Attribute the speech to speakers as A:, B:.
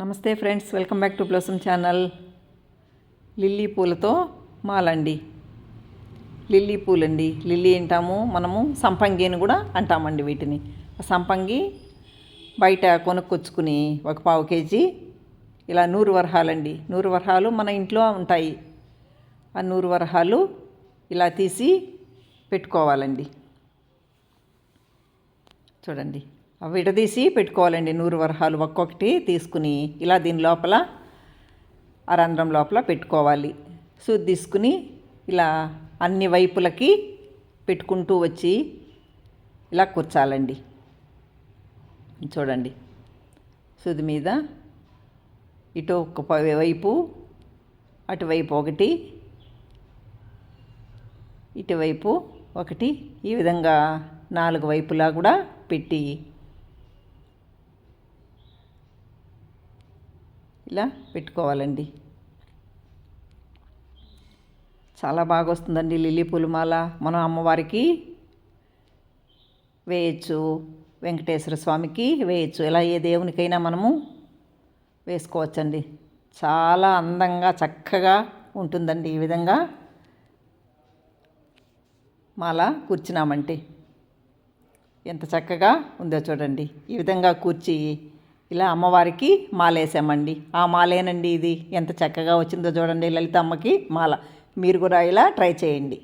A: నమస్తే friends, welcome back to blossom channel. Lily పూలతో మాలండి. Lily పూలండి. Lily అంటాము మనము, సంపంగి అని కూడా అంటామండి వీటిని. సంపంగి బయట కొనుక్కొచ్చుకుని ఒక 1/4 కేజీ ఇలా 100 వరహాలండి. 100 వరహాలు మన ఇంట్లో ఉంటాయి. ఆ 100 వరహాలు ఇలా తీసి పెట్టుకోవాలండి. చూడండి, అవి విడదీసి పెట్టుకోవాలండి. 100 వరహాలు ఒక్కొక్కటి తీసుకుని ఇలా దీని లోపల రంధ్రం లోపల పెట్టుకోవాలి. సూది తీసుకుని ఇలా అన్ని వైపులకి పెట్టుకుంటూ వచ్చి ఇలా కూర్చాలండి. చూడండి, సూది మీద ఇటు ఒక వైపు, అటువైపు ఒకటి, ఇటువైపు ఒకటి, ఈ విధంగా 4 వైపులా కూడా పెట్టి ఇలా పెట్టుకోవాలండి. చాలా బాగా వస్తుందండి లిల్లీ పూల మాల. మనం అమ్మవారికి వేయచ్చు, వెంకటేశ్వర స్వామికి వేయచ్చు, ఇలా ఏ దేవునికైనా మనము వేసుకోవచ్చండి. చాలా అందంగా చక్కగా ఉంటుందండి. ఈ విధంగా మాల కూర్చున్నామంటే ఎంత చక్కగా ఉందో చూడండి. ఈ విధంగా కూర్చి ఇలా అమ్మవారికి మాలేసామండి. ఆ మాలేనండి ఇది. ఎంత చక్కగా వచ్చిందో చూడండి లలితమ్మకి మాల. మీరు కూడా ఇలా ట్రై చేయండి.